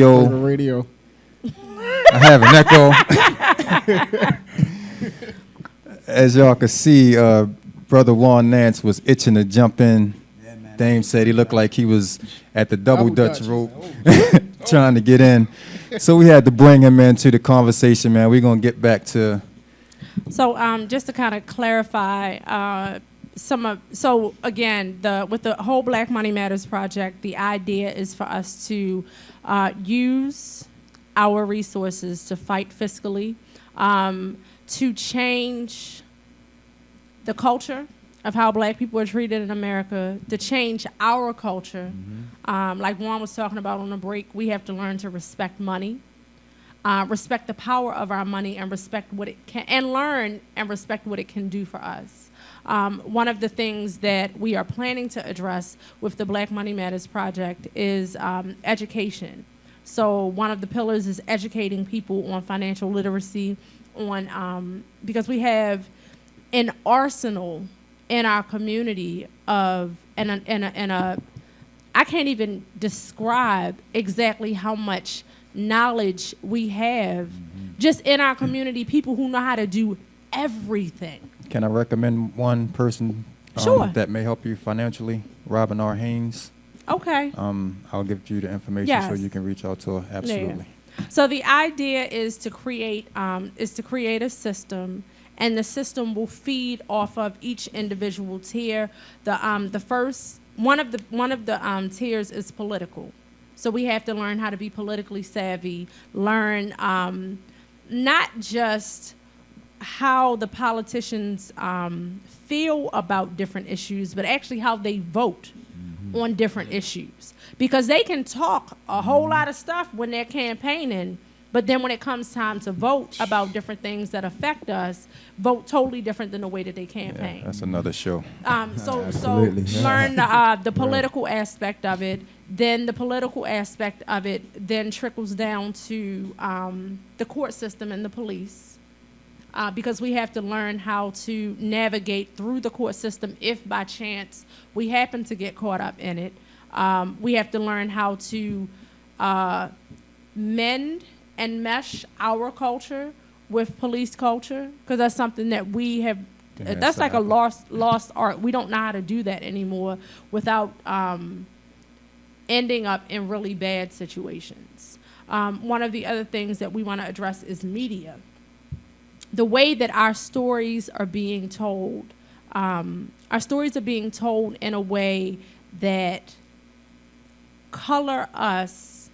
Flava Yo, Radio. I have an echo. As y'all can see, Brother Juan Nance was itching to jump in. Dame said he looked like he was at the double Dutch rope trying to get in. So we had to bring him into the conversation, man. We're going to get back to... So just to kind of clarify, so again, with the whole Black Money Matters project, the idea is for us to use our resources to fight fiscally, to change the culture of how Black people are treated in America, to change our culture. Like Juan was talking about on the break, we have to learn to respect money, respect the power of our money, and respect what it can, and learn and respect what it can do for us. One of the things that we are planning to address with the Black Money Matters project is education. So one of the pillars is educating people on financial literacy, because we have an arsenal in our community of, I can't even describe exactly how much knowledge we have just in our community, people who know how to do everything. Can I recommend one person Sure. that may help you financially? Robin R. Haynes. Okay. I'll give you the information so Yes. you can reach out to her. Absolutely. So the idea is to create a system, and the system will feed off of each individual tier. The first one of the tiers is political. So we have to learn how to be politically savvy, learn not just how the politicians feel about different issues, but actually how they vote on different issues. Because they can talk a whole lot of stuff when they're campaigning, but then when it comes time to vote about different things that affect us, vote totally different than the way that they campaign. Yeah, that's another show. So Absolutely, yeah. learn the political aspect of it. Then the political aspect of it then trickles down to the court system and the police, because we have to learn how to navigate through the court system if by chance we happen to get caught up in it. We have to learn how to mend and mesh our culture with police culture, because that's something that we have. That's like a lost art. We don't know how to do that anymore without ending up in really bad situations. One of the other things that we want to address is media. The way that our stories are being told. Our stories are being told in a way that color us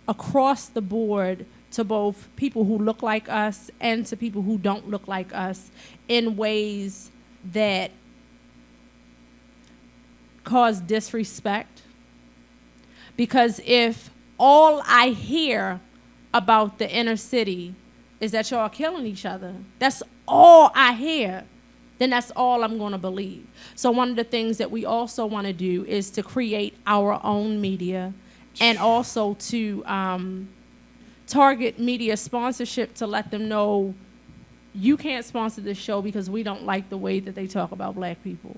across the board to both people who look like us and to people who don't look like us in ways that cause disrespect. Because if all I hear about the inner city is that y'all are killing each other, that's all I hear, then that's all I'm going to believe. So one of the things that we also want to do is to create our own media, and also to target media sponsorship to let them know you can't sponsor this show because we don't like the way that they talk about Black people.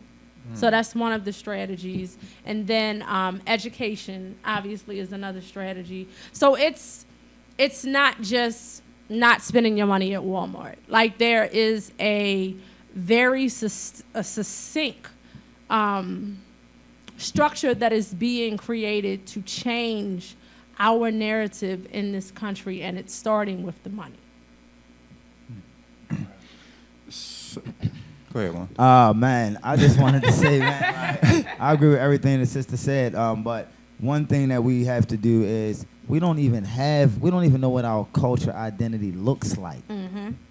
So that's one of the strategies. And then education, obviously, is another strategy. So it's not just not spending your money at Walmart. Like, there is a very succinct structure that is being created to change our narrative in this country, and it's starting with the money. Go ahead, Juan. Man, I just wanted to say, man, I agree with everything the sister said. But one thing that we have to do is we don't even know what our culture identity looks like.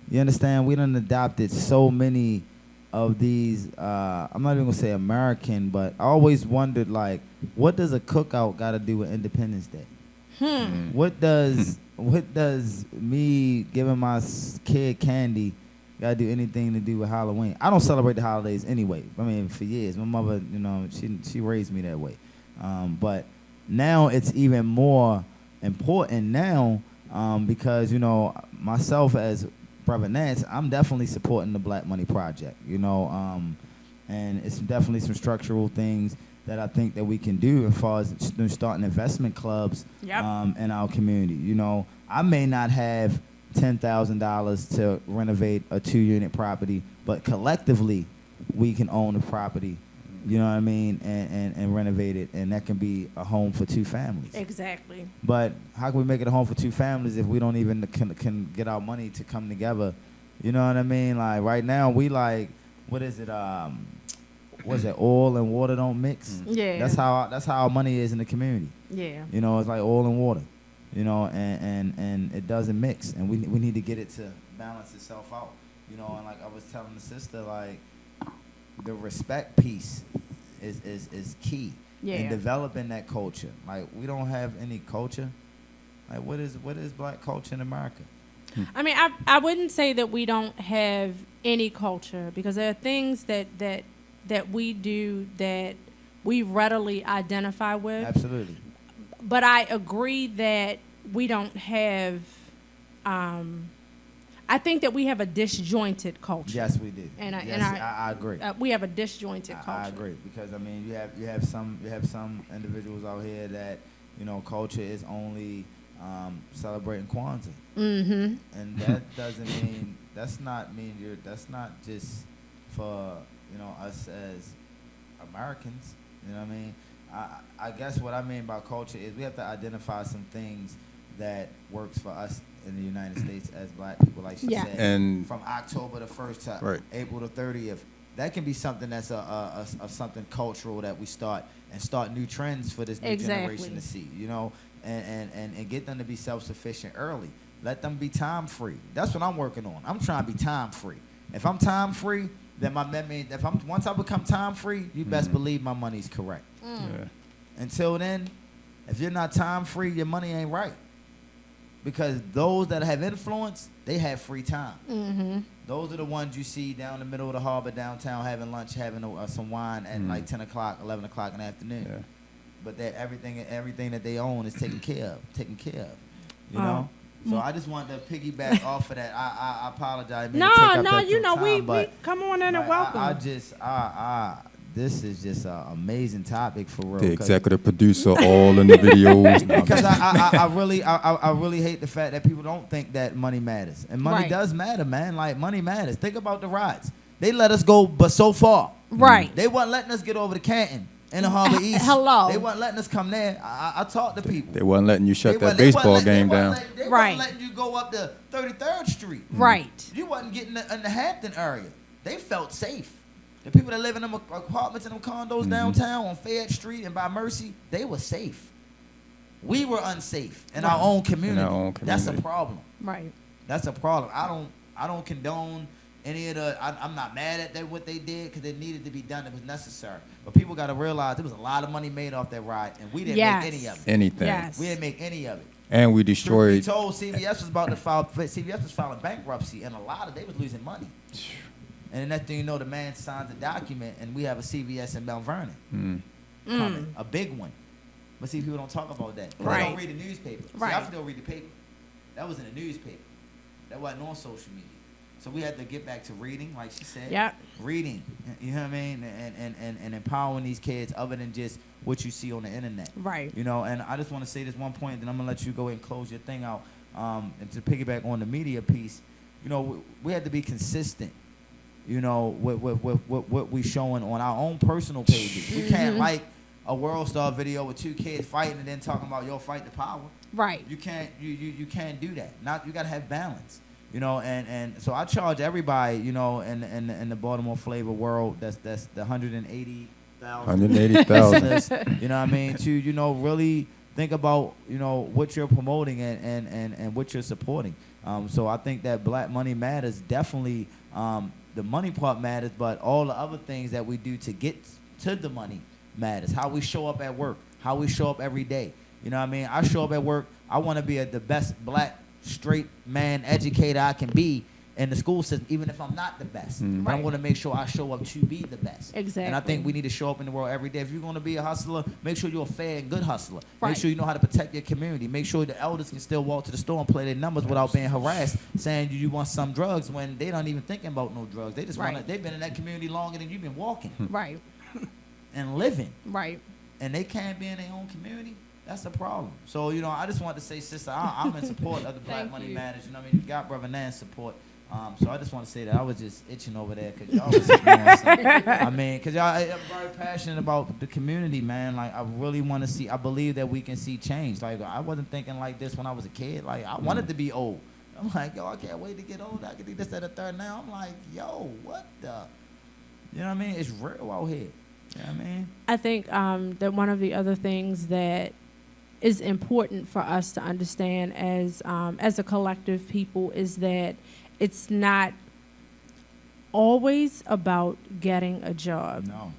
You understand? We done adopted so many of these, I'm not even gonna say American, but I always wondered, like, what does a cookout got to do with Independence Day? What does me giving my kid candy got to do anything to do with Halloween? I don't celebrate the holidays anyway. I mean, for years, my mother, she raised me that way. But now it's even more important now, because myself as Brother Nance, I'm definitely supporting the Black Money Project, and it's definitely some structural things that I think that we can do as far as starting investment clubs Yep. In our community. You know, I may not have $10,000 to renovate a 2-unit property, but collectively we can own the property, you know what I mean, and renovate it, and that can be a home for 2 families. Exactly. But how can we make it a home for 2 families if we don't even can get our money to come together? You know what I mean? Like right now we like, what is it? What is it? Oil and water don't mix. Yeah. That's how our money is in the community. Yeah. You know, it's like oil and water. You know, and it doesn't mix, and we need to get it to balance itself out. You know, and like I was telling the sister, like the respect piece is key in Yeah. developing that culture. Like we don't have any culture. Like what is black culture in America? I mean, I wouldn't say that we don't have any culture, because there are things that we do that we readily identify with. Absolutely. But I agree that we don't have. I think that we have a disjointed culture. Yes, we do. And I agree. We have a disjointed culture. I agree, because I mean you have some individuals out here that, you know, culture is only celebrating Kwanzaa. Mm-hmm. And that doesn't mean that's not just for, you know, us as Americans. You know what I mean? I guess what I mean by culture is we have to identify some things that works for us in the United States as black people, like she said. And from October the 1st to right. April the 30th, that can be something that's a something cultural that we start new trends for this new generation to see, you know, and get them to be self-sufficient early. Let them be time-free. That's what I'm working on. I'm trying to be time-free. If I'm time-free, then once I become time-free, you best believe my money's correct. Yeah. Until then, if you're not time-free, your money ain't right. Because those that have influence, they have free time. Mm-hmm. Those are the ones you see down the middle of the harbor downtown having lunch, having some wine at like 10 o'clock, 11 o'clock in the afternoon. Yeah. But everything that they own is taken care of, you know? So I just wanted to piggyback off of that. I apologize. No, you know, we come on in and welcome. This is just an amazing topic for real. The executive producer, all in the videos. Because I really hate the fact that people don't think that money matters. And money does matter, man. Like, money matters. Think about the rides. They let us go but so far. Right. They weren't letting us get over to Canton in the Harbor East. Hello. They weren't letting us come there. I talked to people. They weren't letting you shut that baseball game down. They weren't letting you go up to 33rd Street. Right. You wasn't getting in the Hampton area. They felt safe. The people that live in them apartments and them condos downtown on Fayette Street and by Mercy, they were safe. We were unsafe in our own community. That's a problem. Right. That's a problem. I don't condone any of the. I'm not mad at what they did, because it needed to be done. It was necessary. But people got to realize there was a lot of money made off that ride, and we didn't make any of it. Anything. Yes. We didn't make any of it. And we destroyed. We told CVS was about to file. CVS was filing bankruptcy, and they was losing money. And the next thing you know, the man signs a document, and we have a CVS in Mount Vernon coming, a big one. But see, people don't talk about that. Right. They don't read the newspaper. Right. See, I still read the paper. That was in the newspaper. That wasn't on social media. So we had to get back to reading, like she said. Yep. Reading, you know what I mean? And empowering these kids other than just what you see on the internet. Right. You know, and I just want to say this one point, then I'm going to let you go ahead and close your thing out. And to piggyback on the media piece, you know, we had to be consistent. You know, with what we showing on our own personal pages. We can't like a World Star video with 2 kids fighting and then talking about your fight the power. Right. You can't you can't do that. You gotta have balance. You know, and so I charge everybody, you know, in the Baltimore Flava world, that's the 180,000 listeners, you know what I mean, to, you know, really think about, you know, what you're promoting and what you're supporting. So I think that Black Money Matters definitely. The money part matters, but all the other things that we do to get to the money matters. How we show up at work, how we show up every day. You know what I mean? I show up at work, I want to be the best black, straight man educator I can be in the school system, even if I'm not the best. But I'm going to make sure I show up to be the best. Exactly. And I think we need to show up in the world every day. If you're going to be a hustler, make sure you're a fair and good hustler. Right. Make sure you know how to protect your community. Make sure the elders can still walk to the store and play their numbers without being harassed, saying you want some drugs when they don't even thinking about no drugs. They just want to, they've been in that community longer than you've been walking. Right. and living. Right. And they can't be in their own community, that's a problem. So, you know, I just wanted to say, sister, I'm in support of the Black Money Matters. You know what I mean? You got Brother Nan's support. So I just want to say that I was just itching over there because y'all was doing something. I mean, because y'all are very passionate about the community, man. Like, I really want to see, I believe that we can see change. Like, I wasn't thinking like this when I was a kid. Like, I wanted to be old. I'm like, yo, I can't wait to get old. I can do this at a third now. I'm like, yo, what the? You know what I mean? It's real out here. You know what I mean? I think that one of the other things that is important for us to understand as a collective people is that it's not always about getting a job. No.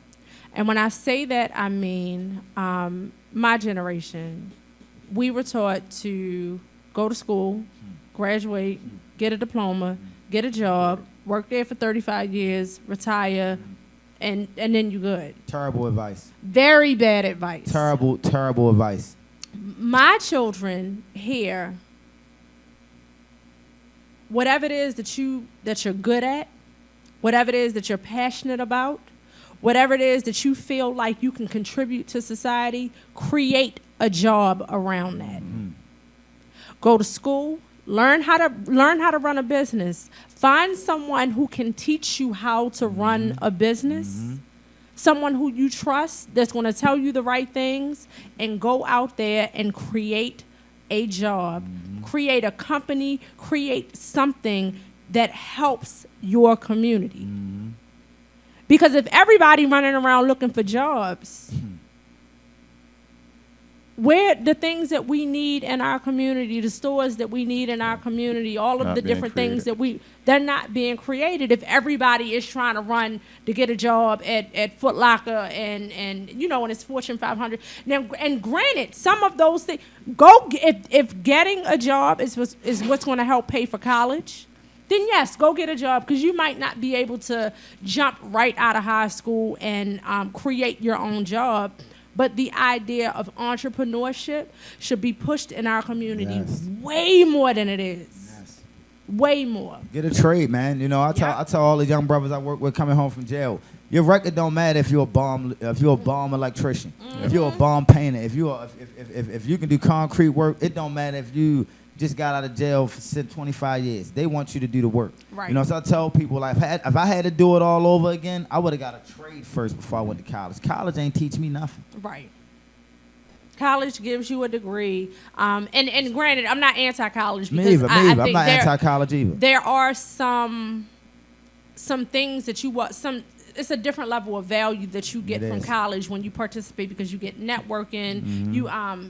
And when I say that, I mean my generation, we were taught to go to school, graduate, get a diploma, get a job, work there for 35 years, retire, and then you're good. Terrible advice. Very bad advice. Terrible, terrible advice. My children here, whatever it is that you're good at, whatever it is that you're passionate about, whatever it is that you feel like you can contribute to society, create a job around that. Mm-hmm. Go to school, learn how to run a business. Find someone who can teach you how to run a business. Someone who you trust that's going to tell you the right things, and go out there and create a job, create a company, create something that helps your community. Because if everybody running around looking for jobs, where the things that we need in our community, the stores that we need in our community, all of Not the being different things created. that they're not being created if everybody is trying to run to get a job at Foot Locker and you know, and it's Fortune 500. Now, and granted, some of those things, if getting a job is what's going to help pay for college, then yes, go get a job, because you might not be able to jump right out of high school and create your own job. But the idea of entrepreneurship should be pushed in our community way more than it is. Yes. Way more. Get a trade, man. You know, I tell all the young brothers I work with coming home from jail, your record don't matter if you're a bomb electrician, if you're a bomb painter, if you can do concrete work. It don't matter if you just got out of jail for 25 years. They want you to do the work. Right. You know, so I tell people, like, if I had to do it all over again, I would have got a trade first before I went to college. College ain't teach me nothing. Right. College gives you a degree. And granted, I'm not anti-college, because Me either. I I'm think not anti-college either. there are some things that you want, it's a different level of value that you get It from is. college when you participate, because you get networking, you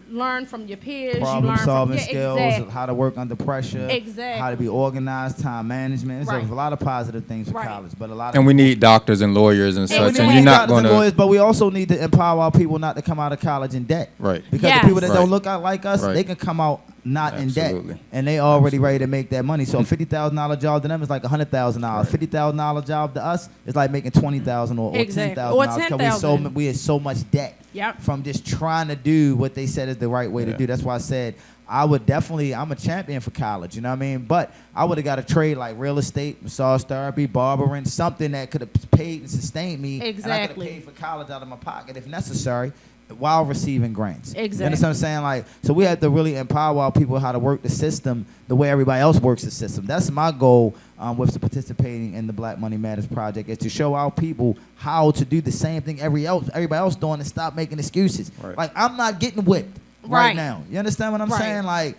learn from your peers, Problem you learn solving from skills, exactly. how to work under pressure, Exactly. how to be organized, time management. There's Right. a lot of positive things for Right. college, but a lot of And we need doctors and lawyers and such, we and need you're not doctors going and lawyers, to. but we also need to empower our people not to come out of college in debt. Right. Because Yes. the people that Right. don't look out like us, Right. they can come out not in Absolutely. debt, and they already ready to make that money. So a $50,000 job to them is like $100,000. Right. $50,000 job to us is like making $20,000 or Exactly. $10,000 Or because $10,000. we in so much debt Yep. from just trying to do what they said is the right way to Yeah. do. That's why I said I'm a champion for college, you know what I mean? But I would have got a trade like real estate, massage therapy, barbering, something that could have paid and sustained me. And I could have Exactly. paid for college out of my pocket if necessary while receiving grants. Exactly. You understand what I'm saying? Like, so we have to really empower our people how to work the system the way everybody else works the system. That's my goal with participating in the Black Money Matters project, is to show our people how to do the same thing everybody else doing, and stop making excuses. Right. Like, I'm not getting whipped right Right. now. You understand what I'm Right. saying? Like,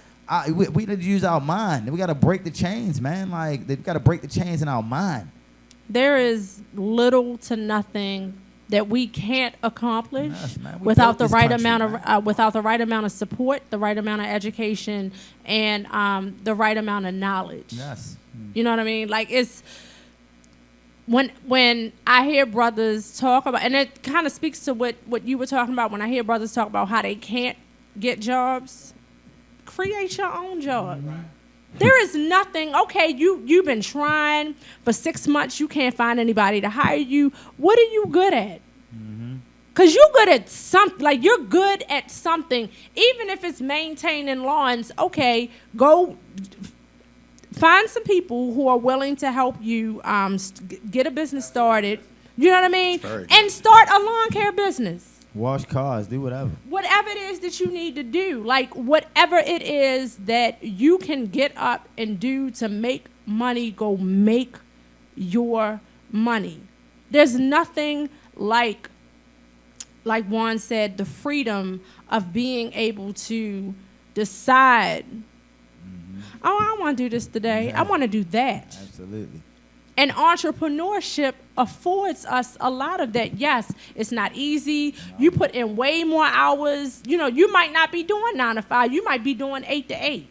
we need to use our mind. We got to break the chains, man. Like, they've got to break the chains in our mind. There is little to nothing that we can't accomplish Yes, man. We without built the this right country, amount man. of without the right amount of support, the right amount of education, and the right amount of knowledge. Yes. You know what I mean? Like, it's when I hear brothers talk about, and it kind of speaks to what you were talking about. When I hear brothers talk about how they can't get jobs, create your own job. There is nothing. Okay, you've been trying for 6 months. You can't find anybody to hire you. What are you good at? Because you're good at something. Like, you're good at something. Even if it's maintaining lawns, okay, go find some people who are willing to help you get a business started, You know what I mean? Very good. And start a lawn care business. Wash cars, do whatever. Whatever it is that you need to do, like whatever it is that you can get up and do to make money, go make your money. There's nothing like Juan said, the freedom of being able to decide, oh, I want to do this today. I want to do that. Absolutely. And entrepreneurship affords us a lot of that. Yes, it's not easy. You put in way more hours. You know, you might not be doing 9 to 5. You might be doing 8 to 8.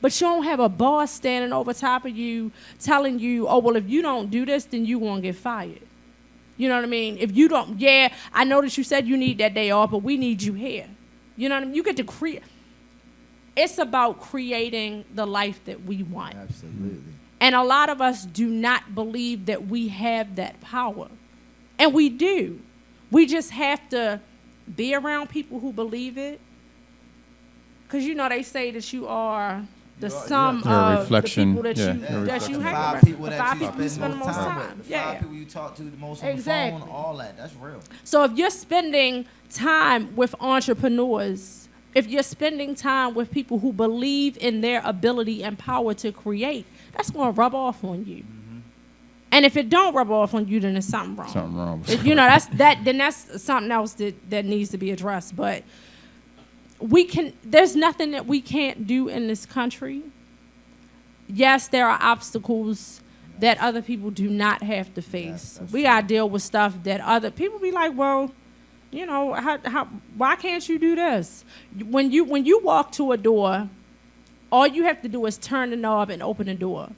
But you don't have a boss standing over top of you telling you, oh, well, if you don't do this, then you're going to get fired. You know what I mean? If you don't, yeah, I noticed you said you need that day off, but we need you here. You know what I mean? You get to create. It's about creating the life that we want. Absolutely. And a lot of us do not believe that we have that power. And we do. We just have to be around people who believe it. Because, you know, they say that you are the sum You're a of reflection, the people that yeah, you, you're a that you reflection. hang Five around. people The that five you people you spend spend the the most most time. with. The Yeah. five people you talk to the most on Exactly. the phone, all that. That's real. So if you're spending time with entrepreneurs, if you're spending time with people who believe in their ability and power to create, that's going to rub off on you. And if it don't rub off on you, then there's something wrong. Something wrong. You know, that's something else that needs to be addressed. But there's nothing that we can't do in this country. Yes, there are obstacles that other people do not have to face. We got to deal with stuff that other people be like, well, you know, why can't you do this? When you walk to a door, all you have to do is turn the knob and open the door.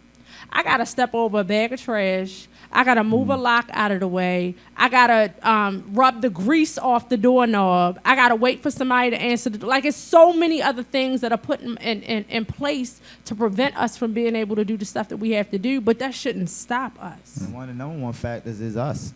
I got to step over a bag of trash. I got to move a lock out of the way. I got to rub the grease off the doorknob. I got to wait for somebody to answer the door. Like, it's so many other things that are put in place to prevent us from being able to do the stuff that we have to do, but that shouldn't stop us. And one of the number one factors is us.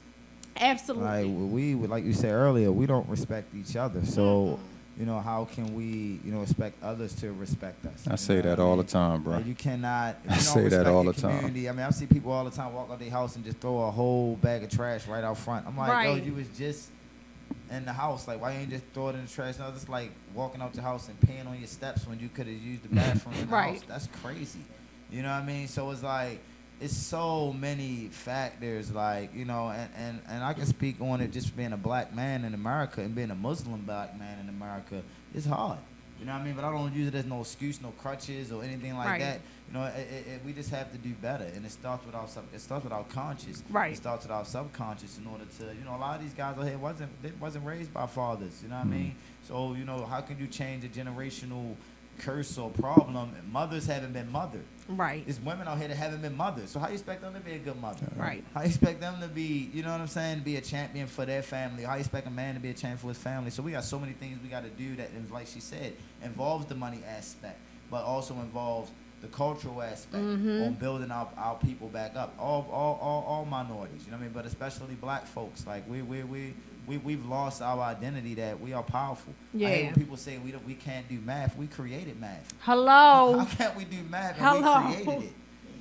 Absolutely. Like you said earlier, we don't respect each other. So, you know, how can we, you know, expect others to respect us? I say that all the time, bro. Like, you cannot. If I you say don't that respect all your the time. community, I mean, I see people all the time walk out their house and just throw a whole bag of trash right out front. I'm like, yo, Right. you was just in the house. Like, why you ain't just throw it in the trash? No, it's like walking out your house and peeing on your steps when you could have used the bathroom in the Right. house. That's crazy. You know what I mean? So it's like, it's so many factors, like, you know, and I can speak on it just being a black man in America and being a Muslim black man in America. It's hard. You know what I mean? But I don't use it as no excuse, no crutches or anything like Right. that. You know, we just have to do better, and it starts with our conscious. Right. It starts with our subconscious in order to, you know, a lot of these guys out here wasn't raised by fathers. You know what I mean? So, you know, how can you change a generational curse or problem? Mothers haven't been mothered. Right. There's women out here that haven't been mothered. So how you expect them to be a good mother? Right. How you expect them to be, you know what I'm saying, be a champion for their family? How you expect a man to be a champion for his family? So we got so many things we got to do that, like she said, involves the money aspect, but also involves the cultural aspect on building our people back up. All minorities, you know what I mean? But especially black folks. Like we've lost our identity that we are powerful. Yeah. I hate when people say we can't do math. We created math. Hello. How can't we do math and Hello. we created it?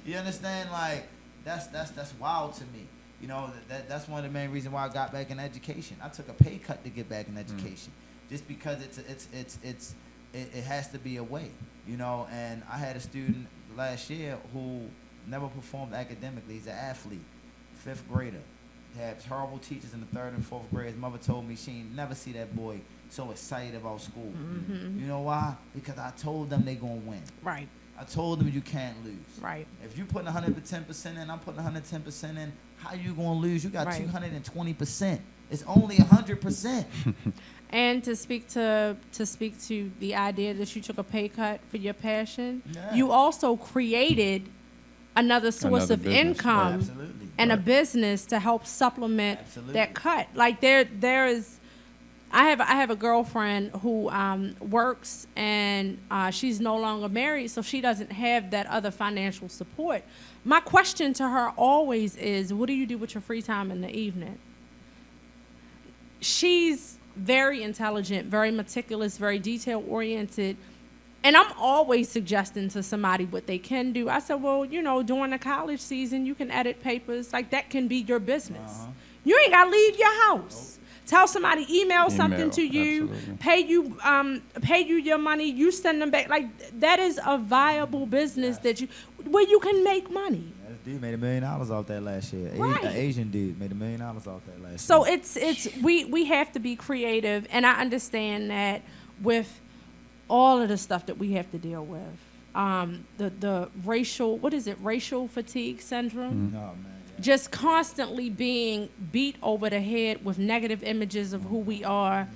You understand? Like that's wild to me. You know, that's one of the main reasons why I got back in education. I took a pay cut to get back in education, just because it has to be a way. You know, and I had a student last year who never performed academically. He's an athlete, 5th grader. Had horrible teachers in the 3rd and 4th grade. His mother told me she ain't never see that boy so excited about school. You know why? Because I told them they gonna win. Right. I told them you can't lose. Right. If you putting 110% in, I'm putting 110% in. How you gonna lose? You got Right. 220%. It's only 100%. And to speak to the idea that you took a pay cut for your passion, Yeah. you also created another source Another of business, income right. Absolutely. and a Right. business to help supplement Absolutely. that cut. Like there is, I have a girlfriend who works and she's no longer married, so she doesn't have that other financial support. My question to her always is, what do you do with your free time in the evening? She's very intelligent, very meticulous, very detail oriented. And I'm always suggesting to somebody what they can do. I said, well, during the college season, you can edit papers. Like, that can be your business. You ain't got to leave your house. Tell somebody, email something to you, absolutely. pay you your money, you send them back. Like, that is a viable business where you can make money. This dude made $1 million off that last year. Right. An Asian dude made $1 million off that last year. So we have to be creative, and I understand that with all of the stuff that we have to deal with, the racial fatigue syndrome. Oh, man. Just constantly being beat over the head with negative images of who we are,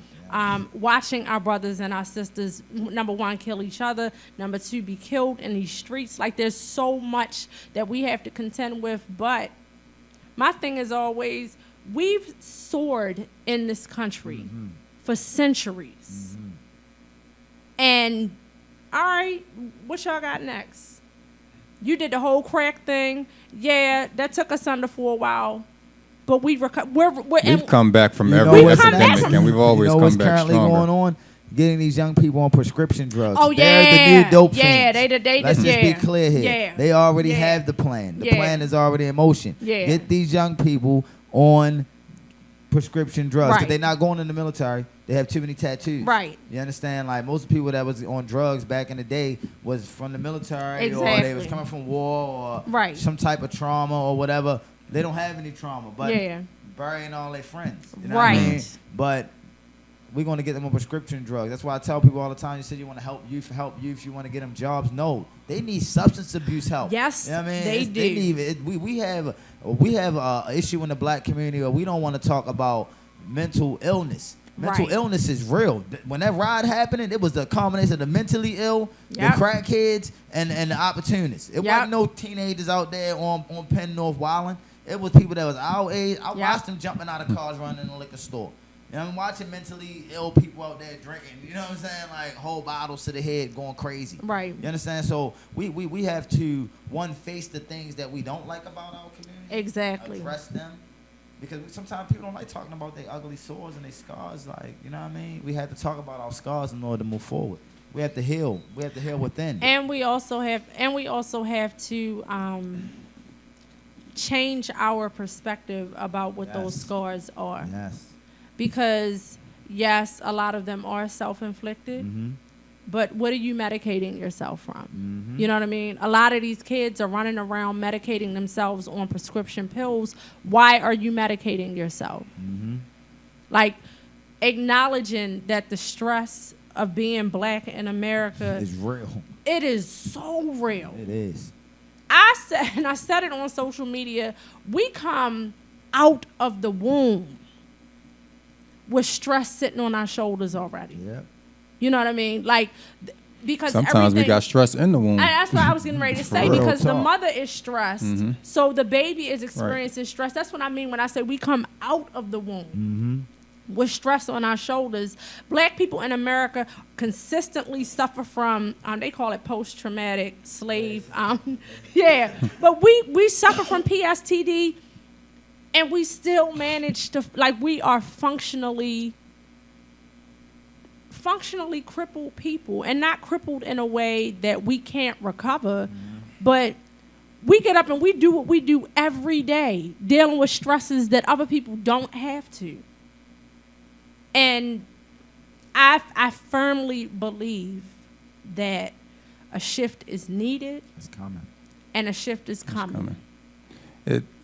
watching our brothers and our sisters, number one, kill each other, number two, be killed in these streets. Like, there's so much that we have to contend with. But my thing is always, we've soared in this country for centuries. And, all right, what y'all got next? You did the whole crack thing. Yeah, that took us under for a while, but we've come back from You know every what's epidemic, and we've always what's come back currently stronger. going on? Getting these young people on prescription drugs. Oh, They're the yeah. new dope Yeah, fiends. they Let's just be clear here. Yeah. They already Yeah. have the plan. The Yeah. plan is already in motion. Yeah. Get these young people on prescription drugs. 'Cause Right. they're not going in the military. They have too many tattoos. Right. You understand? Like, most people that was on drugs back in the day was from the military, or they Exactly. was coming from war, or Right. some type of trauma or whatever. They don't have any trauma, but Yeah. burying all their friends. You know what I mean? Right. But we're going to get them on prescription drugs. That's why I tell people all the time, you said you want to help youth, you want to get them jobs. No, they need substance abuse help. Yes, you know what I mean? they It's- do. need it. We have a issue in the black community where we don't want to talk about mental illness. Mental Right. illness is real. When that ride happened, it was a combination of the mentally ill, Yep. the crackheads, and the opportunists. It Yep. wasn't no teenagers out there on Penn North wilding. It was people that was our age. I Yep. watched them jumping out of cars, running in the liquor store. You know, I'm watching mentally ill people out there drinking. You know what I'm saying? Like, whole bottles to the head, going crazy. Right. You understand? So we have to, one, face the things that we don't like about our community. Exactly. Address them. Because sometimes people don't like talking about their ugly sores and their scars. Like, you know what I mean? We have to talk about our scars in order to move forward. We have to heal. We have to heal within. And we also have to change our perspective about what those Yes. scars are. Yes. Because yes, a lot of them are self-inflicted. Mm-hmm. But what are you medicating yourself from? Mm-hmm. You know what I mean? A lot of these kids are running around medicating themselves on prescription pills. Why are you medicating yourself? Mm-hmm. Like, acknowledging that the stress of being black in America, It's real. it is so real. It is. I said it on social media, we come out of the womb with stress sitting on our shoulders already. Yep. You know what I mean? Like, because Sometimes we everything- got stress in the womb. And that's what I was getting ready to say, Real because the talk. mother is stressed, Mhm. so the baby is experiencing stress. That's what I mean when I say we come out of the womb Mm-hmm. with stress on our shoulders. Black people in America consistently suffer from, they call it post-traumatic slave, yeah, but we suffer from PSTD, and we still manage to, like, we are functionally crippled people, and not crippled in a way that we can't recover, but we get up and we do what we do every day, dealing with stresses that other people don't have to. And I firmly believe that a shift is needed, It's coming. and a shift is coming.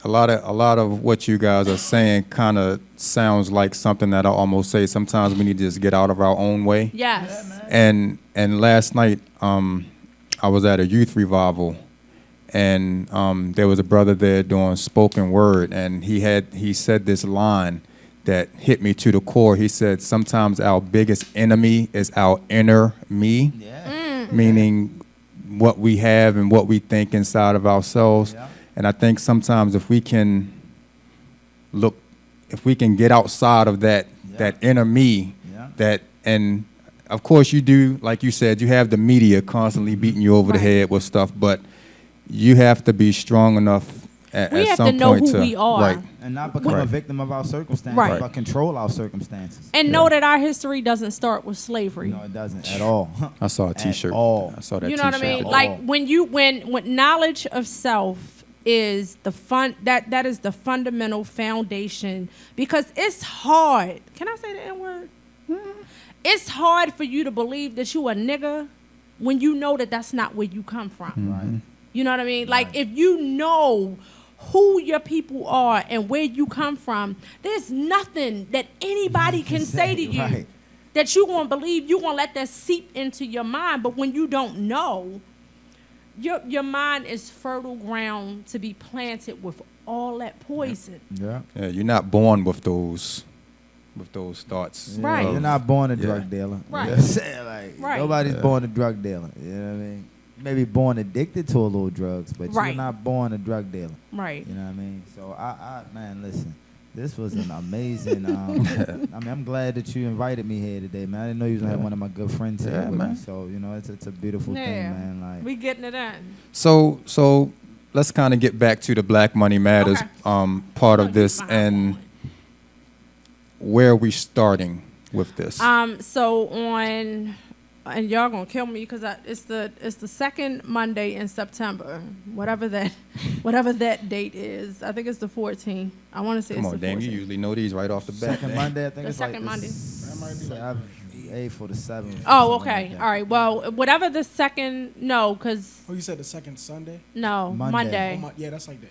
A lot of what you guys are saying kind of sounds like something that I almost say sometimes we need to just get out of our own way. Yes. And last night I was at a youth revival, and there was a brother there doing spoken word, and he said this line that hit me to the core. He said, sometimes our biggest enemy is our inner me, Yeah. meaning what we have and what we think inside of ourselves. Yeah. And I think sometimes if we can get outside of that inner me, Yeah. and of course you do, like you said, you have the media constantly beating you over the Right. head with stuff, but you have to be strong enough We have to some know point who we are. Right. And not become a Right. victim of our circumstances, Right. but control our circumstances. And know that our history doesn't start with slavery. No, it doesn't at all. I saw a At T-shirt. all. I saw that You know T-shirt. what I mean? all. Like when knowledge of self is that is the fundamental foundation, because it's hard. Can I say the N-word? It's hard for you to believe that you a nigga when you know that that's not where you come from. Right. You know what I mean? Right. Like, if you know who your people are and where you come from, there's nothing that anybody can say to you Right. that you gonna believe. You gonna let that seep into your mind. But when you don't know, your mind is fertile ground to be planted with all that poison. Yeah. Yeah, you're not born with those thoughts. Right. You're not born a Yeah. drug dealer. Right. You know what I'm saying? Like, Right. nobody's born a drug dealer. You know what I mean? You may be born addicted to a little drugs, but Right. you're not born a drug dealer. Right. You know what I mean? So man, listen, this was an amazing. I mean, I'm glad that you invited me here today, man. I didn't know you was gonna have one of my good friends here Yeah, with me. man. So you know, it's a beautiful thing, Yeah. man. Like, We getting it in. So let's kind of get back to the Black Money Matters Okay. part Oh, of this, you behind and where are we starting with this? So on, and y'all gonna kill me because it's the second Monday in September, whatever that date is. I think it's the 14th. I want to say Come it's on, the damn, 14th. you usually know these right off the bat. second Monday, I think The it's like second Monday. That might be like 8th or the 7th. Oh, okay. All right. Well, whatever the second, no, because Oh, you said the second Sunday? no, Monday. Monday. Oh, yeah, that's like the 8th.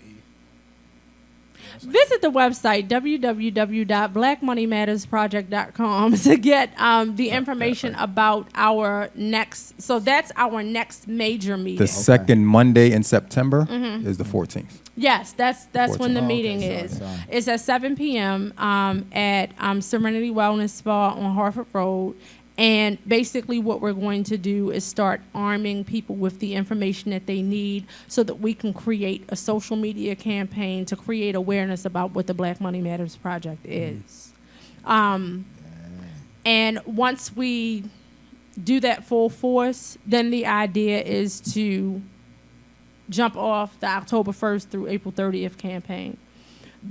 Visit the website www.blackmoneymattersproject.com to get the information about our next. So that's our next major meeting. The second Monday in September is the 14th. Yes, that's when the 14th. meeting sorry, is. sorry. It's at 7 p.m. At Serenity Wellness Spa on Harford Road. And basically what we're going to do is start arming people with the information that they need so that we can create a social media campaign to create awareness about what the Black Money Matters Project is. And once we do that full force, then the idea is to jump off the October 1st through April 30th campaign.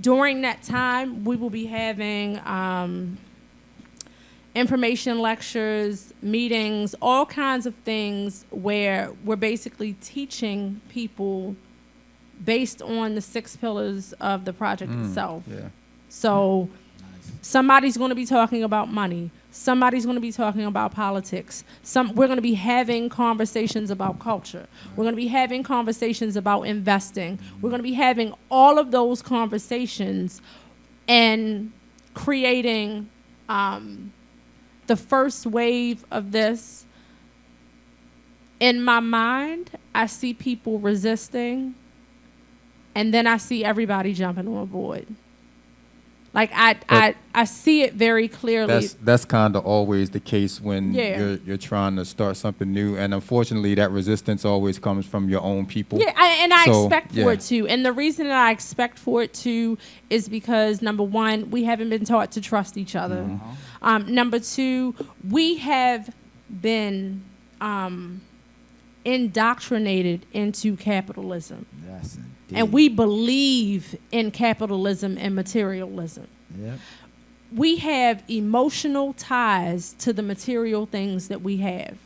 During that time, we will be having information lectures, meetings, all kinds of things where we're basically teaching people based on the 6 pillars of the project itself. Yeah. So somebody's going to be talking about money. Somebody's going to be talking about politics. We're going to be having conversations about culture. We're going to be having conversations about investing. We're going to be having all of those conversations and creating the first wave of this. In my mind, I see people resisting, and then I see everybody jumping on board. Like I see it very clearly. That's kind of always the case when Yeah. you're trying to start something new, and unfortunately, that resistance always comes from your own people. Yeah, I So, expect yeah. for it to. And the reason that I expect for it to is because, number one, we haven't been taught to trust each other. Number two, we have been indoctrinated into capitalism. Yes, indeed. And we believe in capitalism and materialism. Yep. We have emotional ties to the material things that we have.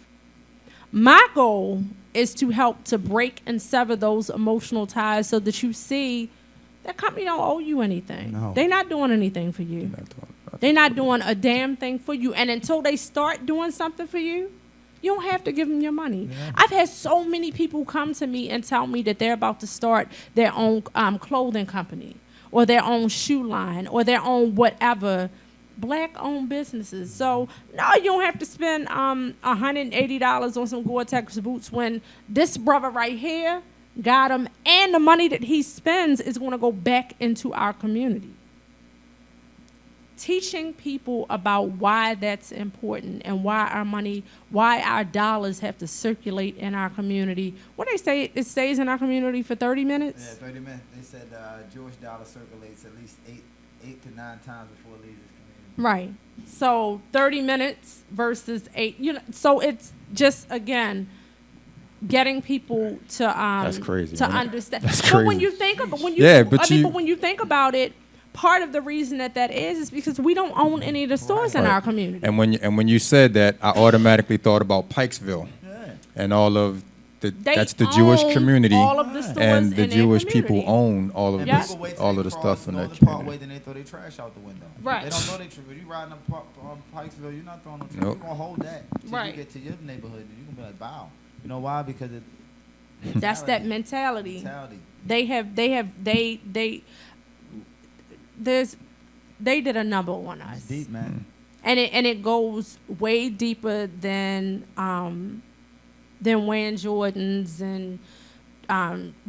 My goal is to help to break and sever those emotional ties so that you see that company don't owe you anything. No. They're not doing anything for you. They're not doing a damn thing for you. And until they start doing something for you, you don't have to give them your money. Yeah. I've had so many people come to me and tell me that they're about to start their own clothing company or their own shoe line or their own whatever, Black-owned businesses. So, no, you don't have to spend $180 on some Gore-Tex boots when this brother right here got them, and the money that he spends is going to go back into our community. Teaching people about why that's important and why our money, why our dollars have to circulate in our community. What they say, it stays in our community for 30 minutes? Yeah, 30 minutes. They said Jewish dollar circulates at least eight to 9 times before it leaves its community. Right. So 30 minutes versus 8. So it's just, again, getting people to That's crazy, to man. understand. That's But when crazy. you think about but when you think about it, part of the reason that is because we don't own any of the stores in Right. our community. And when you said that, I automatically thought about Pikesville and all of that's the Jewish own community, all of the stores and the in their Jewish people community. own all of And Yeah. this, people wait till all they of the cross stuff in know that the parkway, community. then they throw their trash out the window. Right. They don't know they trash. If you riding up Pikesville, you're not throwing no trash. Nope. You're gonna hold that till Right. you get to your neighborhood, and you're gonna be like, "Wow." You know why? Because That's that mentality. mentality. They did a number on us. It's deep, man. And it goes way deeper than wearing Jordans and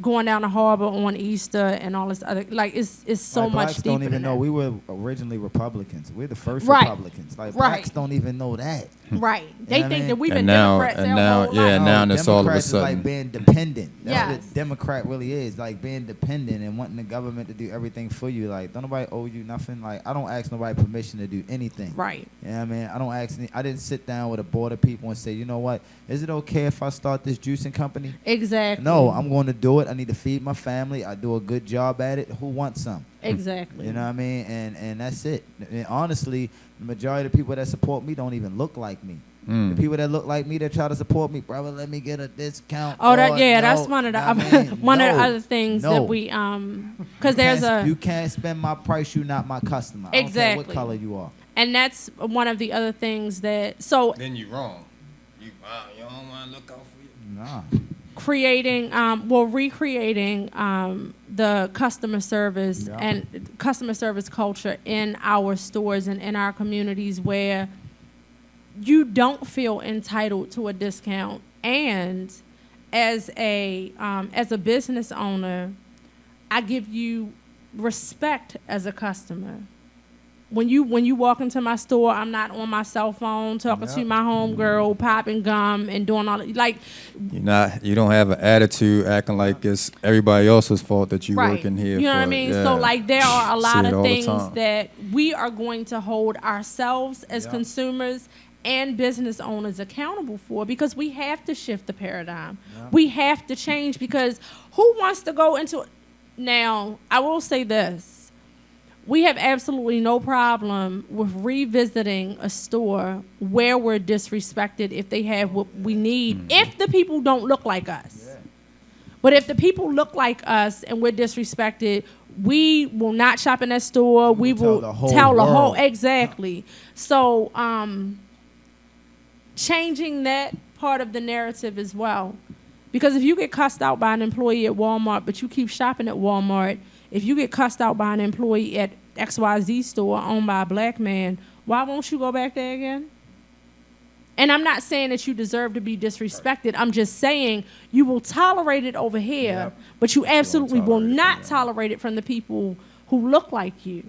going down the harbor on Easter and all this other, like it's so Like, much blacks deeper don't even than know that. we were originally Republicans. We're the first Right. Republicans. Like Right. blacks don't even know that. Right. They You know what I think mean? that we've been And now- Democrats and their now- whole yeah, life. and now No, it's all of a Democrats is sudden. like being dependent. That's Yes. what Democrat really is. Like being dependent and wanting the government to do everything for you. Like, don't nobody owe you nothing. Like, I don't ask nobody permission to do anything. Right. You know what I mean? I don't ask I didn't sit down with a board of people and say, you know what? Is it okay if I start this juicing company? Exactly. No, I'm going to do it. I need to feed my family. I do a good job at it. Who wants some? Exactly. You know what I mean? And that's it. And honestly, the majority of the people that support me don't even look like me. Mm. The people that look like me that try to support me, brother, let me get a discount. Oh, Lord, no. that's one of the I mean, one of the no, other things no. that we because there's You can't spend my price. You're not my customer. I don't care Exactly. what color you are. and that's one of the other things that so Then you're wrong. You don't want to look out for you. Nah. creating recreating the customer service Yeah. and customer service culture in our stores and in our communities where you don't feel entitled to a discount, and as a business owner, I give you respect as a customer. When you walk into my store, I'm not on my cell phone talking to Yep. my homegirl, popping gum and doing all like You don't have an attitude acting like it's everybody else's fault that you working here. You know for, what I mean? yeah. So like there are a lot See it of all the things time. that we are going to hold ourselves as Yeah. consumers and business owners accountable for, because we have to shift the paradigm. Yeah. We have to change, because who wants to go into now, I will say this. We have absolutely no problem with revisiting a store where we're disrespected if they have what we need, if the people don't look like us. Yeah. But if the people look like us and we're disrespected, we will not shop in that store. We will tell the whole world. Exactly. So changing that part of the narrative as well. Because if you get cussed out by an employee at Walmart, but you keep shopping at Walmart, if you get cussed out by an employee at XYZ store owned by a black man, why won't you go back there again? And I'm not saying that you deserve to be disrespected. I'm just saying you will tolerate it over here, Yep. but you absolutely will tolerate it not from them. tolerate it from the people who look like you.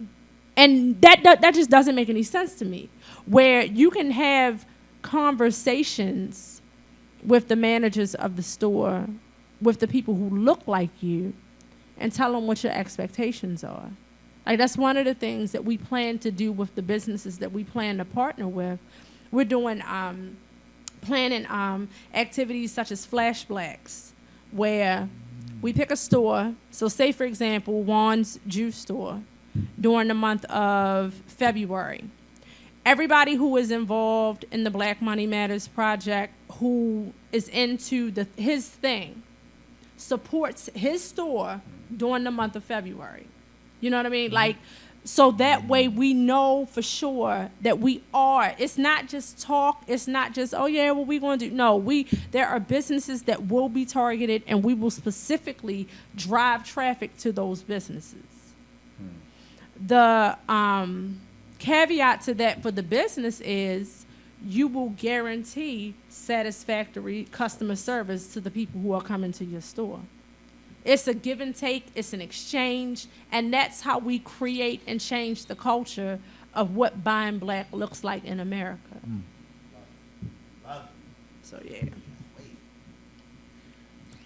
And that just doesn't make any sense to me, where you can have conversations with the managers of the store, with the people who look like you, and tell them what your expectations are. Like, that's one of the things that we plan to do with the businesses that we plan to partner with. We're doing planning activities such as Flash Blacks, where we pick a store. So say, for example, Juan's Juice Store during the month of February. Everybody who is involved in the Black Money Matters project, who is into his thing, supports his store during the month of February. You know what I mean? Like, so that way we know for sure that we are. It's not just talk. It's not just, oh yeah, what we going to do? No, there are businesses that will be targeted, and we will specifically drive traffic to those businesses. The caveat to that for the business is you will guarantee satisfactory customer service to the people who are coming to your store. It's a give and take, it's an exchange, and that's how we create and change the culture of what buying black looks like in America. So yeah.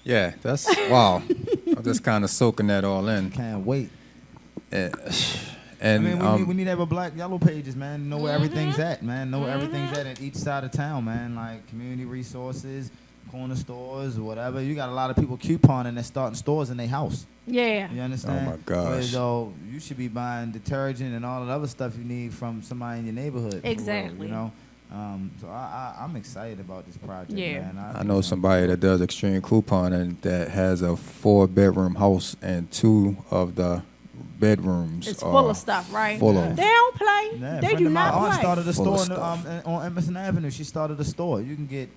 Yeah, that's wow. I'm just kind of soaking that all in. Can't wait. And I mean, we need to have a black yellow pages, man. Know where everything's at, man. Know where Mm-hmm. everything's at each side of town, man. Like community resources, corner stores or whatever. You got a lot of people couponing and starting stores in their house. Yeah. You understand? Oh, my gosh. Whereas though you should be buying detergent and all the other stuff you need from somebody in your neighborhood. for real, Exactly. you know? So I'm excited about this project, Yeah. man. I know somebody that does extreme couponing that has a 4-bedroom house and 2 of the bedrooms It's are full of stuff, right? Full of. They don't play. Yeah, They friend do of not mine, aunt play. started a Full of store stuff. on Emerson Avenue. She started a store. You can get,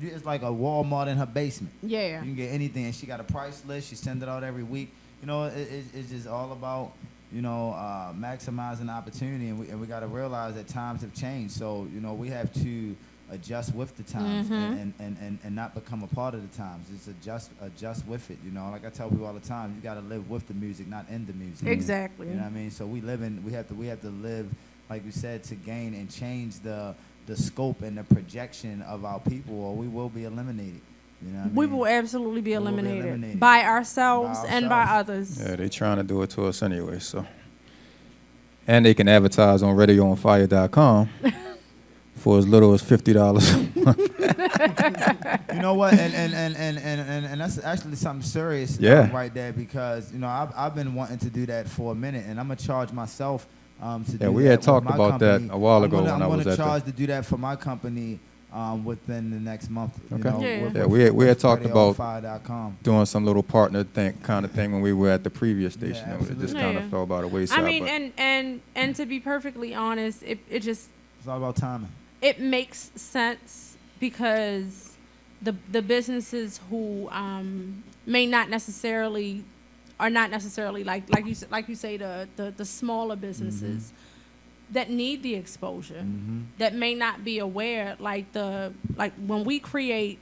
it's like a Walmart in her basement. Yeah. You can get anything. And she got a price list. She sends it out every week. You know, it's just all about, you know, maximizing opportunity. And we got to realize that times have changed. So, you know, we have to adjust with the times and not become a part of the times. It's adjust with it. You know, like I tell people all the time, you got to live with the music, not in the music. Exactly. You know what I mean? So we have to live, like you said, to gain and change the scope and the projection of our people, or we will be eliminated. You know what I We mean? will absolutely be We will be eliminated, eliminated. by ourselves By and by ourselves. others. Yeah, they trying to do it to us anyway, so. And they can advertise on radioonfire.com for as little as $50 a month. You know what? And that's actually something serious Yeah. right there, because, you know, I've been wanting to do that for a minute, and I'm going to charge myself to do that. we had with talked my about that company. a while ago I'm when I was gonna at the- charge to do that for my company within the next month. You Okay. know, Yeah. with- Yeah, with- we had with talked about radioonfire.com. doing some little partner kind of thing when we were at the previous station. and it absolutely. just kind of Yeah. fell by the wayside. I mean, but and to be perfectly honest, it just It's all about timing. it makes sense because the businesses who may not necessarily are not necessarily like you say the smaller businesses that need the exposure, that may not be aware, like when we create,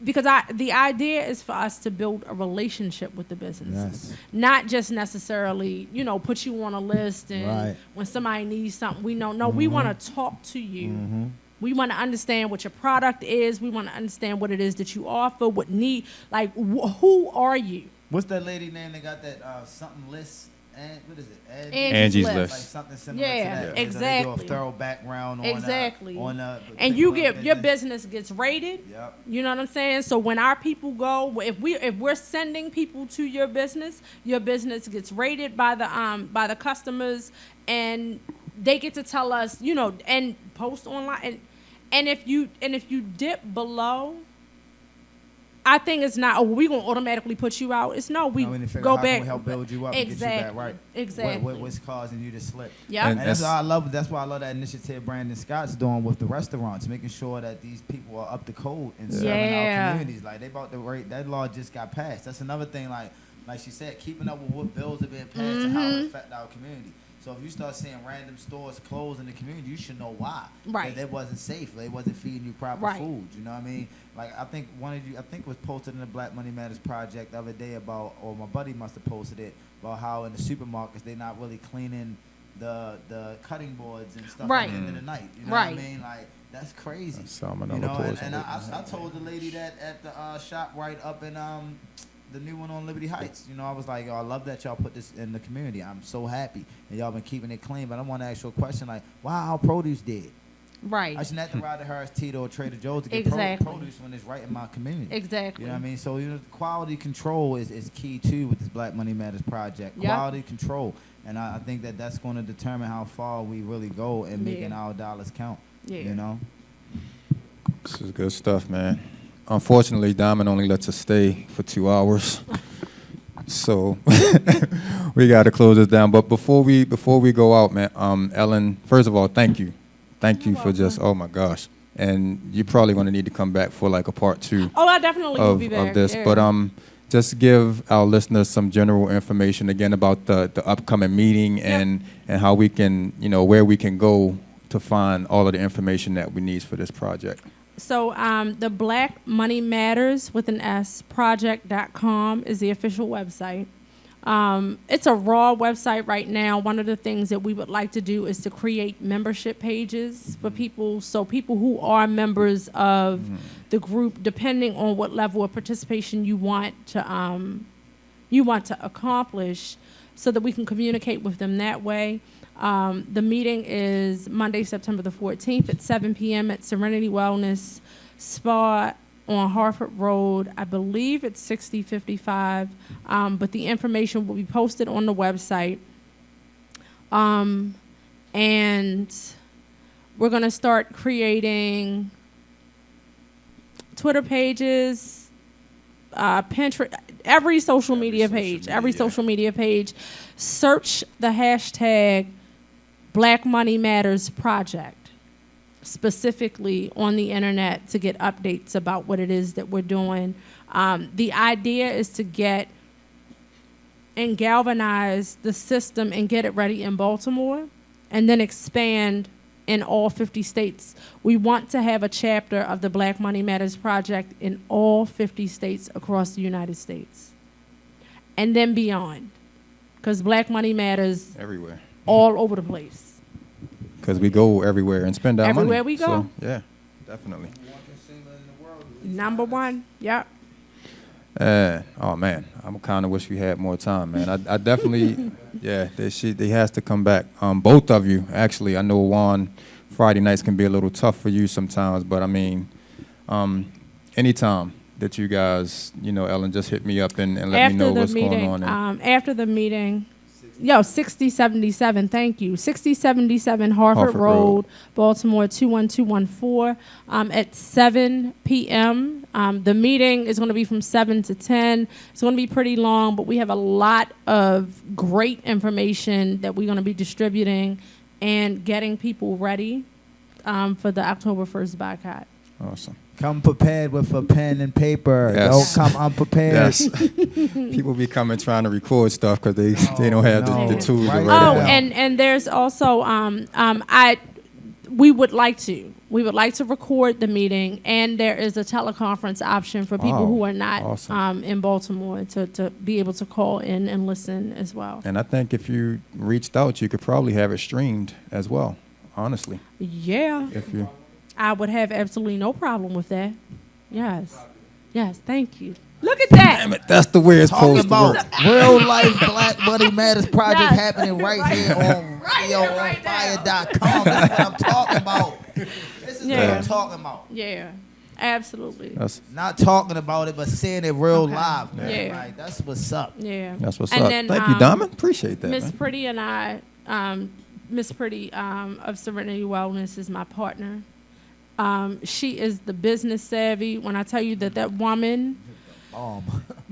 because the idea is for us to build a relationship with the businesses, Yes. not just necessarily, you know, put you on a list and Right. when somebody needs something, we know. No, we want to talk to you. We want to understand what your product is. We want to understand what it is that you offer, what need, like who are you? What's that lady name that got that something list? And what is it? Angie's Like List. something similar Yeah, to that. So they do exactly. a thorough background on Exactly. on And you get your business gets rated. Yep. You know what I'm saying? So when our people go, if we're sending people to your business gets rated by the customers, and they get to tell us, you know, and post online, and if you dip below, I think it's not, we gonna automatically put you out. It's no, we Now we need to figure go out how can back. we help build you up and get you back right. Exactly. What's causing you to slip? Yeah. And And that's that's- why I love. That's why I love that initiative Brandon Scott's doing with the restaurants, making sure that these people are up to code and serving Yeah. our communities. Like they about to rate that law just got passed. That's another thing. Like she said, keeping up with what bills are being passed and how it affect our community. So if you start seeing random stores close in the community, you should know why. Right. That they wasn't safe. They wasn't feeding you proper Right. food. You know what I mean? Like I think it was posted in the Black Money Matters project the other day about, or my buddy must have posted it, about how in the supermarkets they're not really cleaning the cutting boards and stuff Right. at the end of the night. You know Right. what I mean? Like that's crazy. Salmonella You know, poisoning. and I told the lady that at the shop right up in the new one on Liberty Heights. You know, I was like, oh, I love that y'all put this in the community. I'm so happy. And y'all been keeping it clean. But I want to ask you a question like, why our produce dead? Right. I shouldn't have to ride to Harris Teeter or Trader Joe's to get Exactly. produce when it's right in my community. Exactly. You know what I mean? So, you know, quality control is key, too, with this Black Money Matters project. Yeah. Quality control. And I think that's going to determine how far we really go in making our dollars count. Yeah. You know? This is good stuff, man. Unfortunately, Diamond only lets us stay for 2 hours. So we got to close this down. But before we go out, man, Ellen, first of all, thank you. Thank you for just, oh my gosh. And you're probably going to need to come back for like a part 2 Oh, I definitely will be back. of this. Yeah. But just give our listeners some general information again about the upcoming meeting and how we can, you know, where we can go to find all of the information that we need for this project. So the Black Money Matters with an S project.com is the official website. It's a raw website right now. One of the things that we would like to do is to create membership pages for people, so people who are members of the group, depending on what level of participation you want to accomplish, so that we can communicate with them that way. The meeting is Monday, September the 14th at 7 p.m. at Serenity Wellness Spa on Harford Road. I believe it's 6055, but the information will be posted on the website. And we're going to start creating Twitter pages, Pinterest, every social media page. Search the hashtag Black Money Matters Project specifically on the internet to get updates about what it is that we're doing. The idea is to get and galvanize the system and get it ready in Baltimore and then expand in all 50 states. We want to have a chapter of the Black Money Matters Project in all 50 states across the United States. And then beyond. Because Black Money matters Everywhere. all over the place. Because we go everywhere and spend our money. Everywhere we go. So, yeah, definitely. Number one, yep. Oh man, I kind of wish we had more time, man. I definitely, yeah, they has to come back. Both of you, actually. I know Juan, Friday nights can be a little tough for you sometimes, but I mean, anytime that you guys, Ellen, just hit me up and let me know what's going on. After the meeting, 6077, thank you. 6077 Harford Road, Baltimore 21214 at 7 p.m. The meeting is going to be from 7 to 10. It's going to be pretty long, but we have a lot of great information that we're going to be distributing and getting people ready for the October 1st boycott. Awesome. Come prepared with a pen and paper. Yes. Don't come unprepared. Yes. People be coming trying to record stuff because they don't have the tools to write it down. And there's also we would like to record the meeting, and there is a teleconference option for people who are not awesome. in Baltimore to be able to call in and listen as well. And I think if you reached out, you could probably have it streamed as well. Honestly. Yeah. If you. I would have absolutely no problem with that. Yes. Yes, thank you. Look at that. Damn it, that's the way it's Talking supposed to about work. real life Black Money Matters project Yes. happening right here on radioonfire.com. That's what I'm talking about. This is what I'm talking about. Yeah, absolutely. Not talking about it, but seeing it real live. Man. Yeah. Right? That's what's up. Yeah. That's what's And up. then, Thank you, Diamond. Appreciate that, Miss man. Pretty and I, Miss Pretty of Serenity Wellness is my partner. She is the business savvy. When I tell you that woman,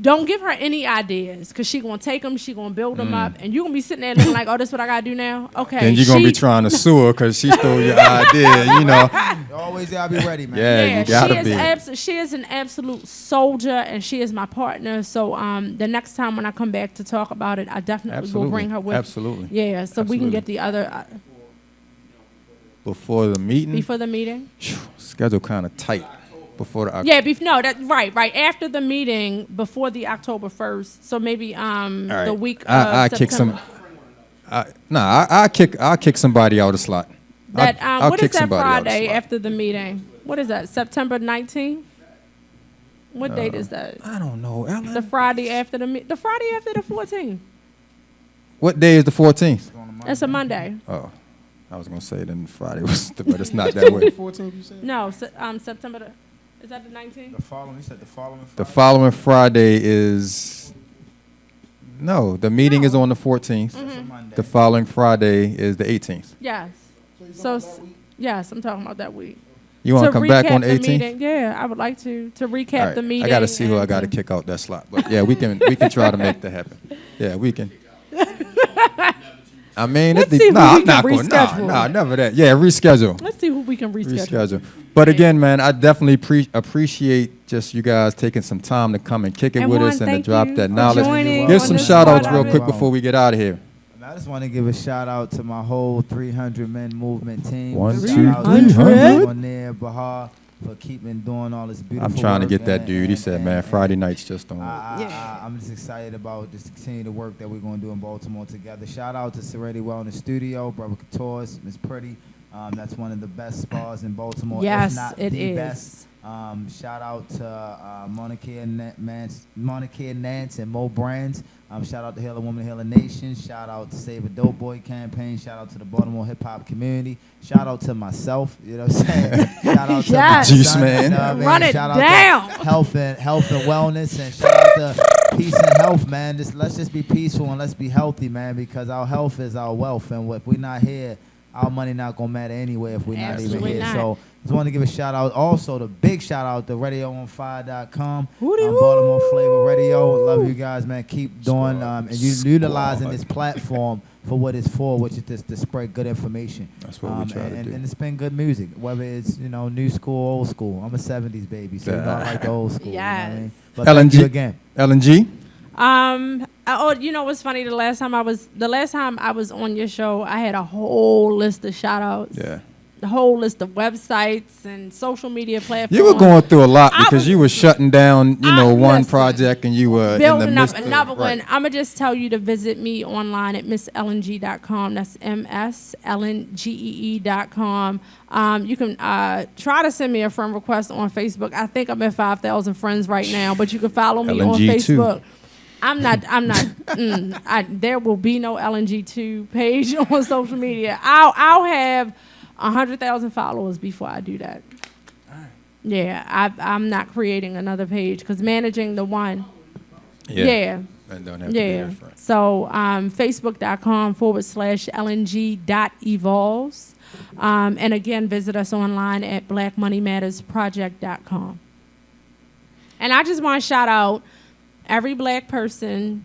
don't give her any ideas, because she going to take them, she going to build them up, and you're going to be sitting there looking like, oh, this is what I got to do now? Okay. Then you're going to be trying to sue her because she stole your idea, You always got to be ready, man. Yeah, you got to be. She is an absolute soldier, and she is my partner. So the next time when I come back to talk about it, I definitely will bring her with. Absolutely. Yeah, so we can get the other... Before the meeting? Before the meeting? Schedule kind of tight. Before the right after the meeting, before the October 1st. So maybe the week of I kick September. I'll kick somebody out of slot. I'll what kick is that somebody out of Friday slot. after the meeting? What is that? September 19th? What date is that? I don't know, Ellen. The Friday after the Friday after the 14th. What day is the 14th? That's a Monday. Oh, I was gonna say then Friday was, but it's not that way. 14th, you said? No, September. Is that the 19th? The following Friday is the meeting is on the 14th. The following Friday is the 18th. Yes. So yes, I'm talking about that week. You want to come back on the 18th? Meeting, yeah, I would like to recap All right. the meeting. I got to see who I got to kick out that slot, but yeah, we can try to make that happen. Yeah, we can. I mean, Let's see who we I'm can not going. reschedule. Never that. Yeah, reschedule. Let's see who we can reschedule. But again, man, I definitely appreciate just you guys taking some time to come and kick it with us and to drop that knowledge. Give some shout outs real quick before we get out of here. I just want to give a shout out to my whole 300 Men Movement team. 1, 2, Shout out to 300. on there, Bahar, for keeping doing all this beautiful I'm trying to work, get that and- dude. He and- said, and- man, and Friday nights just don't work. I'm just excited about just continue the work that we're going to do in Baltimore together. Shout out to Serenity Wellness Studio, Brother Couture's, Miss Pretty, That's one of the best spas in Baltimore. Yes, if not it the is. best. Shout out to Monica and Nance and Mo Brands. Shout out to Healer Woman, Healer Nation. Shout out to Save a Dope Boy campaign. Shout out to the Baltimore hip hop community. Shout out to myself. You know what I'm saying? Shout out to Yes. my Juice son, man. you know what I mean? Run it Shout out down. to health and wellness, and shout out to peace and health, man. Let's just be peaceful and let's be healthy, man, because our health is our wealth, and if we're not here, our money not gonna matter anyway if we're not even Absolutely here. not. So just want to give a shout out, also the big shout out to RadioOnFire.com, Hootie-woo. Baltimore Flava Radio. Love you guys, man. Keep doing and utilizing this platform for what it's for, which is just to spread good information. That's what we try to do. And it's been good music, whether it's new school, old school. I'm a '70s baby, so I like the old school. You know what I mean? But thank you again. LNG. You know what's funny? The last time I was on your show, I had a whole list of shout outs. Yeah. The whole list of websites and social media platforms. You were going through a lot I because was- you were shutting down, one listen, project and you were in the building up midst of- another one. right. I'm gonna just tell you to visit me online at misslng.com. That's MSLNGEE.com. You can try to send me a friend request on Facebook. I think I'm at 5,000 friends right now, but you can follow me on LNG too. Facebook. I'm not. There will be no LNG2 page on social media. I'll have 100,000 followers before I do that. Yeah, I'm not creating another page because managing the one. Yeah. And don't have to be different. So facebook.com/LNG.evolves. And again, visit us online at blackmoneymattersproject.com. And I just want to shout out every black person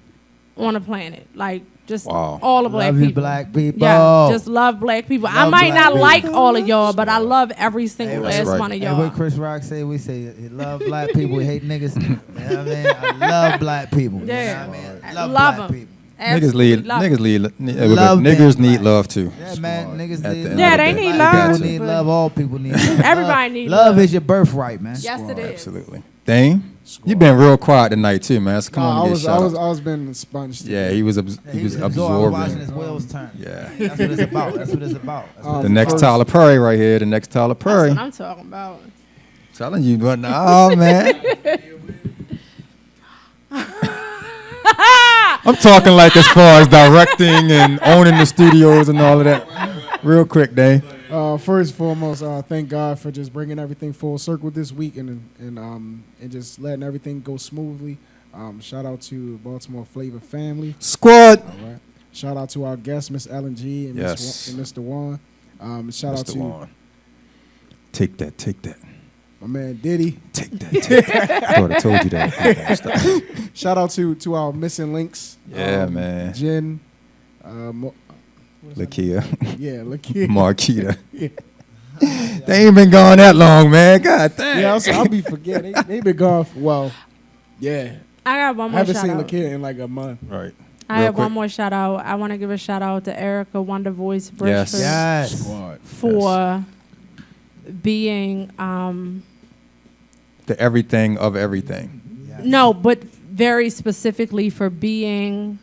on the planet. Like, just Wow. all the black Love people. you, black people. Yeah, just love black people. I Love might black not people. like all of y'all, but I love every single Hey, last that's right. one of And y'all. what Chris Rock say, we say, he love black people, we hate niggas. You know what I mean? I love black people. Yeah. You know what I mean? I Love black 'em. people. Absolutely love 'em. Love Niggers being need black. love too. Yeah, man, niggas At need the love. end Yeah, of they the day. need I love. got People you. need love, all people need love. Everybody need love. love. Is your birthright, man. Yes, it is. Absolutely. Dane, you've been real quiet tonight too, man. So come on, I and get was shout out. been sponged. Yeah, he was He's watching absorbing. his wheels turn. Yeah. That's what it's about. That's what it's about. That's what The it's next about. Tyler Perry right here. The next Tyler That's Perry. what I'm talking about. Telling you, but oh man. I'm talking like as far as directing and owning the studios and all of that. Real quick, Dane. First and foremost, thank God for just bringing everything full circle this week and just letting everything go smoothly. Shout out to Baltimore Flava family. Squad. All right. Shout out to our guest, Miss Ellen G and, Yes. and Mr. Juan. Shout out Mr. to Juan. Take that. my man Diddy. Take that. I thought I told you that. Stop. Shout out to our missing links. Yeah, man. Jen. Lakia. Yeah, Lakia. Marquita. Yeah. They ain't been gone that long, man. God damn. Yeah, I'll be forgetting. They been gone. Yeah. I got one I more haven't shout seen out. Lakia in like a month. Right. I Real have one quick. more shout out. I want to give a shout out to Erica Wonder Voice Yes. Bridgeford Yes. Squad. for being The everything of everything. no, but very specifically for being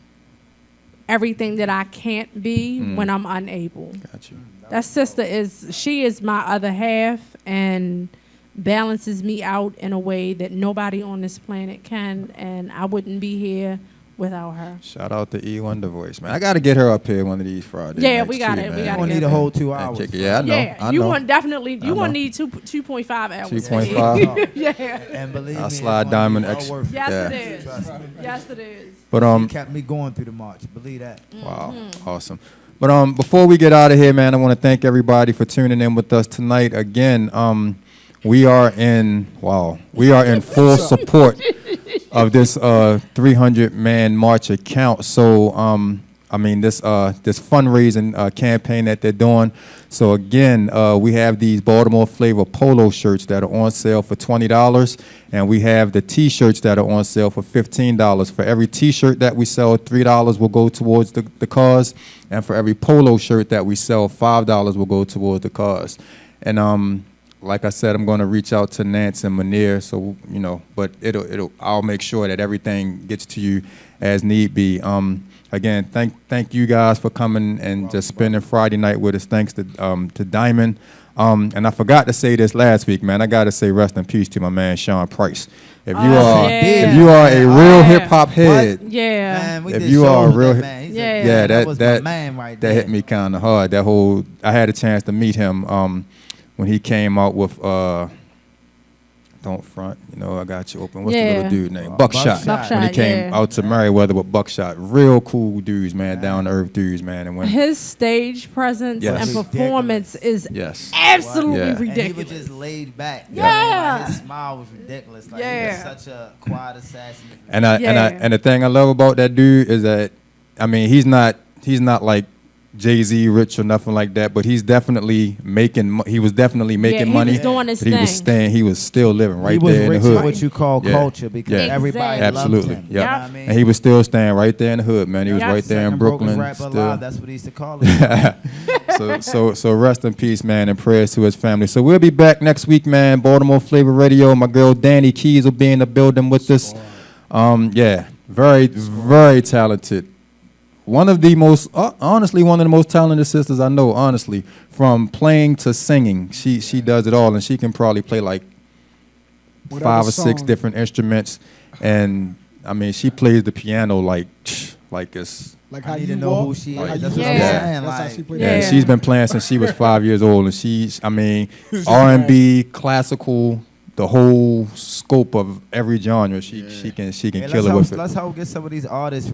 everything that I can't be when I'm unable. Got you. That sister she is my other half and balances me out in a way that nobody on this planet can, and I wouldn't be here without her. Shout out to E Wonder Voice, man. I got to get her up here one of these Fridays. Yeah, nights, we got too, it. We man. gotta We're gonna need a whole 2 hours. Yeah, I know. Yeah, I you know. want definitely you know. want to need 2.5 hours. 2.5. Yeah. And believe I'll me, slide it's gonna diamond be well X. worth it. Yes, Yeah. it is. Yes, it is. But It kept me going through the march. Believe that. wow, awesome. But before we get out of here, man, I want to thank everybody for tuning in with us tonight. Again, we are in full support of this 300-man march account. So this fundraising campaign that they're doing. So again, we have these Baltimore Flava polo shirts that are on sale for $20, and we have the T-shirts that are on sale for $15. For every T-shirt that we sell, $3 will go towards the cause, and for every polo shirt that we sell, $5 will go towards the cause. And like I said, I'm going to reach out to Nance and Manir, so but I'll make sure that everything gets to you as need be. Again, thank you guys for coming and just spending Friday night with us. Thanks to Diamond. And I forgot to say this last week, man. I got to say rest in peace to my man Sean Price. If you are a real hip hop head, Man, if you are a real man, that was my man right there. That hit me kind of hard. I had a chance to meet him when he came out with Don't Front, I got you open. What's the little dude name? Buckshot. When he came out to Merriweather with Buckshot. Real cool dudes, man. Down to earth dudes, man. And when his stage presence and performance is absolutely ridiculous. And he was just laid back. Yeah. His smile was ridiculous. Like he was such a quiet assassin. And the thing I love about that dude is that, I mean, he's not like Jay-Z rich or nothing like that, but he's definitely he was definitely making money. He was doing his thing. He was still living right there in the hood. He was what you call culture because everybody loved him. Yeah. You know what I mean? And he was still staying right there in the hood, man. He was right there in Brooklyn. Still. That's what he used to call it. So rest in peace, man, and prayers to his family. So we'll be back next week, man. Baltimore Flava Radio. My girl Danny Keys will be in the building with us. Very, very talented. One of the most talented sisters I know, honestly, from playing to singing. She does it all, and she can probably play like Whatever 5 or song. 6 different instruments. And, I mean, she plays the piano like it's... Like I how need you to know walk, who she is. like how That's you what walk. I'm saying. That's how Like, she plays. Yeah, she's been playing since she was 5 years old, and she's R&B, classical, the whole scope of every genre. She can kill it with it. Let's help get some of these artists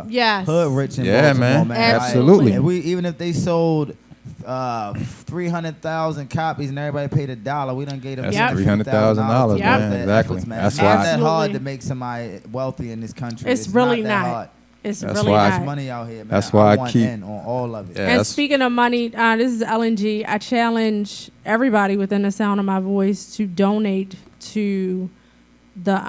Yes. hood rich in Yeah, Baltimore, man. Like, Absolutely. and even if they sold 300,000 copies and everybody paid $1, we done gave them That's $300,000, man. Exactly. That's It's why not that hard Absolutely. to make somebody wealthy in this country. It's really that not. hard. It's That's really why not. There's money out here, man. That's why I want keep- in on all of it. Yeah, And that's- speaking of money, this is LNG. I challenge everybody within the sound of my voice to donate to the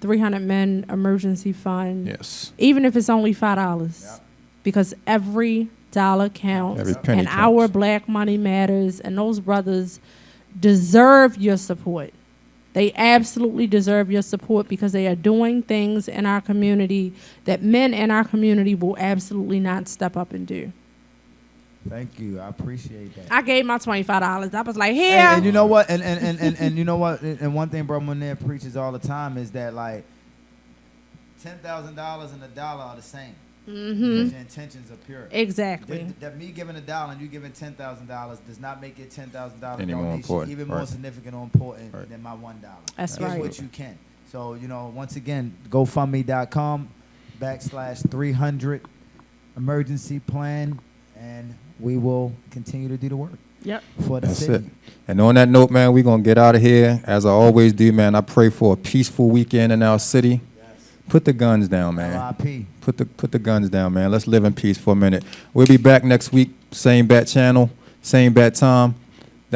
300 Men Emergency Fund. Yes. Even if it's only $5, because every dollar counts. Every penny and counts. our Black money matters, and those brothers deserve your support. They absolutely deserve your support because they are doing things in our community that men in our community will absolutely not step up and do. Thank you. I appreciate that. I gave my $25. I was like, here. And you know what? And you know what? And one thing Bro Monair preaches all the time is that like $10,000 and $1 are the same. Because your intentions are pure. Exactly. That me giving $1 and you giving $10,000 does not make it $10,000 Any more donation important, even more right. significant or important than my $1. That's Here's right. what you can. So, once again, GoFundMe.com/300 emergency plan, and we will continue to do the work Yep. for the That's city. it. And on that note, man, we're going to get out of here. As I always do, man, I pray for a peaceful weekend in our city. Put the guns down, man. RIP. Put the guns down, man. Let's live in peace for a minute. We'll be back next week. Same bat channel, same bat time.